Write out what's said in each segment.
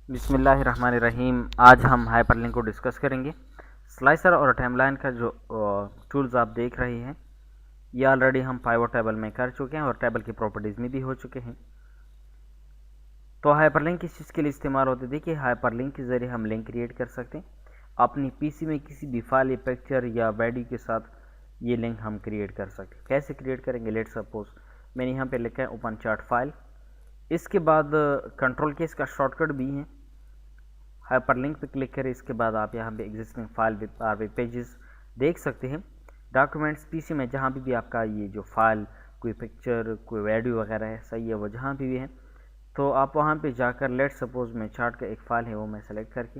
बिस्मिल्लाहिर्रहमानिर्रहीम। आज हम हाइपरलिंक को डिस्कस करेंगे। स्लाइसर और टाइमलाइन का जो टूल्स आप देख रहे हैं ये ऑलरेडी हम पाइवट टेबल में कर चुके हैं और टेबल की प्रॉपर्टीज़ में भी हो चुके हैं। तो हाइपरलिंक किस चीज़ के लिए इस्तेमाल होते हैं? देखिए, हाइपरलिंक के ज़रिए हम लिंक क्रिएट कर सकते हैं अपनी पीसी में किसी भी फाइल या पिक्चर या वीडियो के साथ। ये लिंक हम क्रिएट कर सकते हैं। कैसे क्रिएट करेंगे? लेट सपोज मैंने यहाँ पे लिखा है ओपन चार्ट फाइल। इसके बाद कंट्रोल के इसका शॉर्टकट भी है, हाइपरलिंक पे क्लिक करें। इसके बाद आप यहाँ पे एग्जिस्टिंग फाइल वेब पेजेस देख सकते हैं। डॉक्यूमेंट्स पीसी में जहाँ भी आपका ये जो फाइल, कोई पिक्चर, कोई वीडियो वगैरह है, सही है, वो जहाँ भी है तो आप वहाँ पे जाकर लेट सपोज में चार्ट का एक फाइल है वो मैं सेलेक्ट करके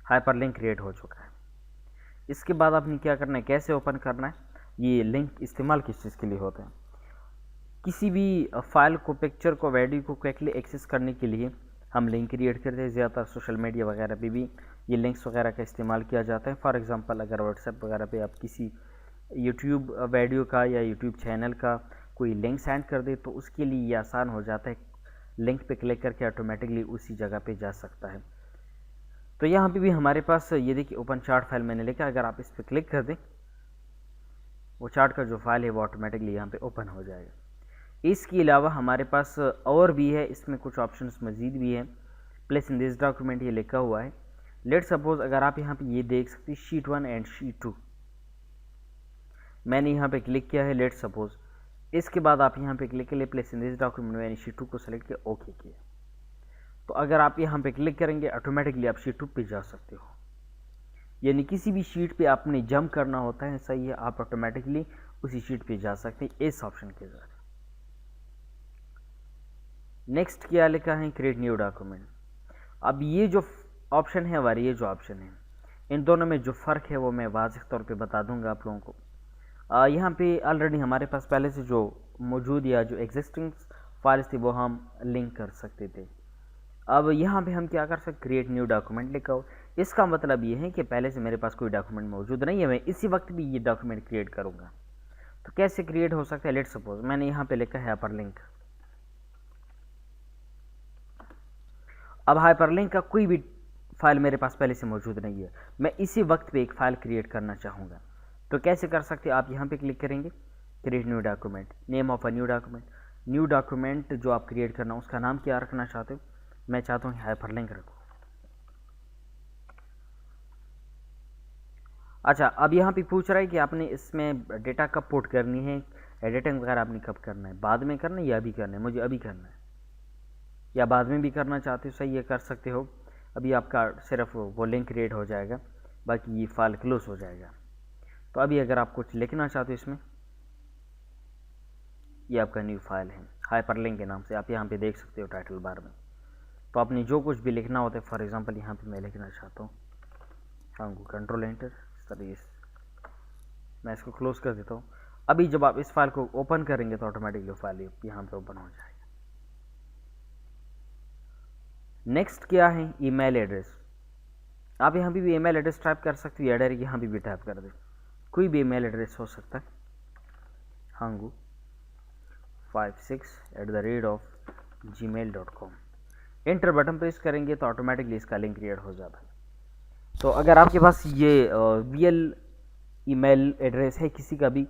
हाइपरलिंक क्रिएट हो चुका है। इसके बाद आपने क्या करना है, कैसे ओपन करना है? ये लिंक इस्तेमाल किस चीज़ के लिए होता है? किसी भी फाइल को, पिक्चर को, वीडियो को क्विकली एक्सेस करने के लिए हम लिंक क्रिएट करते हैं। ज़्यादातर सोशल मीडिया वगैरह पे भी ये लिंक्स वगैरह का इस्तेमाल किया जाता है। फॉर एग्जांपल अगर व्हाट्सएप वगैरह पे आप किसी यूट्यूब वीडियो का या यूट्यूब चैनल का कोई लिंक सेंड कर दे तो उसके लिए ये आसान हो जाता है, लिंक पे क्लिक करके ऑटोमेटिकली उसी जगह पे जा सकता है। तो यहाँ पे भी हमारे पास ये देखिए ओपन चार्ट फाइल मैंने लिखा, अगर आप इस पर क्लिक कर दें वो चार्ट का जो फाइल है वो ऑटोमेटिकली यहाँ पे ओपन हो जाएगा। इसके अलावा हमारे पास और भी है, इसमें कुछ ऑप्शंस मज़ीद भी हैं। प्लेस इन दिस डॉक्यूमेंट ये लिखा हुआ है। लेट सपोज अगर आप यहाँ पे ये देख सकते हैं शीट 1 एंड शीट 2, मैंने यहाँ पे क्लिक किया है लेट सपोज। इसके बाद आप यहाँ पे क्लिक करिए प्लेस इन दिस डॉक्यूमेंट, मैंने शीट 2 को सेलेक्ट किया, ओके किया। तो अगर आप यहाँ पे क्लिक करेंगे ऑटोमेटिकली आप शीट 2 पे जा सकते हो। यानी किसी भी शीट पे आपने जंप करना होता है, सही है, आप ऑटोमेटिकली उसी शीट पे जा सकते हैं इस ऑप्शन के जरिए। नेक्स्ट क्या लिखा है, क्रिएट न्यू डॉक्यूमेंट। अब ये जो ऑप्शन है और ये जो ऑप्शन है, इन दोनों में जो फ़र्क है वो मैं वाज़ेह तौर पे बता दूंगा आप लोगों को। यहाँ पे ऑलरेडी हमारे पास पहले से जो मौजूद या जो एग्जिस्टिंग फाइल्स थी वो हम लिंक कर सकते थे। अब यहाँ पे हम क्या कर सकते, क्रिएट न्यू डॉक्यूमेंट लिखा हो। इसका मतलब ये है कि पहले से मेरे पास कोई डॉक्यूमेंट मौजूद नहीं है, मैं इसी वक्त भी ये डॉक्यूमेंट क्रिएट करूँगा। तो कैसे क्रिएट हो सकता है? लेट सपोज मैंने यहाँ पे लिखा है हाइपरलिंक। अब हाइपरलिंक का कोई भी फाइल मेरे पास पहले से मौजूद नहीं है, मैं इसी वक्त पे एक फ़ाइल क्रिएट करना चाहूँगा। तो कैसे कर सकते हैं? आप यहाँ पे क्लिक करेंगे, create new document, name of a new document. New document जो आप क्रिएट करना उसका नाम क्या रखना चाहते हो? मैं चाहता हूँ हाइपरलिंक रखो। अच्छा, अब यहाँ पे पूछ रहा है कि आपने इसमें डेटा कब पोर्ट करनी है, एडिटिंग वगैरह आपने कब करना है, बाद में करना है या अभी करना है? मुझे अभी करना है, या बाद में भी करना चाहते हो, सही है, कर सकते हो। अभी आपका सिर्फ वो लिंक क्रिएट हो जाएगा, बाकी ये फाइल क्लोज हो जाएगा। तो अभी अगर आप कुछ लिखना चाहते हो इसमें, ये आपका न्यू फाइल है हाइपरलिंक के नाम से, आप यहाँ पे देख सकते हो टाइटल बार में। तो आपने जो कुछ भी लिखना होता है, फॉर एग्जांपल यहाँ पे मैं लिखना चाहता हूँ हाँ, कंट्रोल एंटर, इस तरीके से मैं इसको क्लोज कर देता हूँ। अभी जब आप इस फाइल को ओपन करेंगे तो ऑटोमेटिकली फाइल यहाँ पे ओपन हो जाएगा। नेक्स्ट क्या है, ईमेल एड्रेस। आप यहाँ भी ईमेल एड्रेस टाइप कर सकते हो या डायरेक्ट यहाँ भी टाइप कर दे, कोई भी ईमेल एड्रेस हो सकता है। hangu56@gmail.com। एंटर बटन प्रेस करेंगे तो ऑटोमेटिकली इसका लिंक क्रिएट हो जाता है। तो अगर आपके पास ये रियल ईमेल एड्रेस है किसी का भी,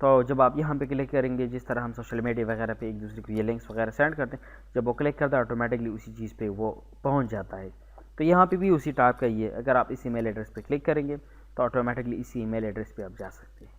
तो जब आप यहाँ पे क्लिक करेंगे, जिस तरह हम सोशल मीडिया वगैरह पे एक दूसरे को ये लिंक्स वगैरह सेंड करते हैं, जब वो क्लिक करता है ऑटोमेटिकली उसी चीज़ पे वो पहुँच जाता है। तो यहाँ पे भी उसी टाइप का ही है, अगर आप इस ईमेल एड्रेस पे क्लिक करेंगे तो ऑटोमेटिकली इसी ईमेल एड्रेस पे आप जा सकते हैं।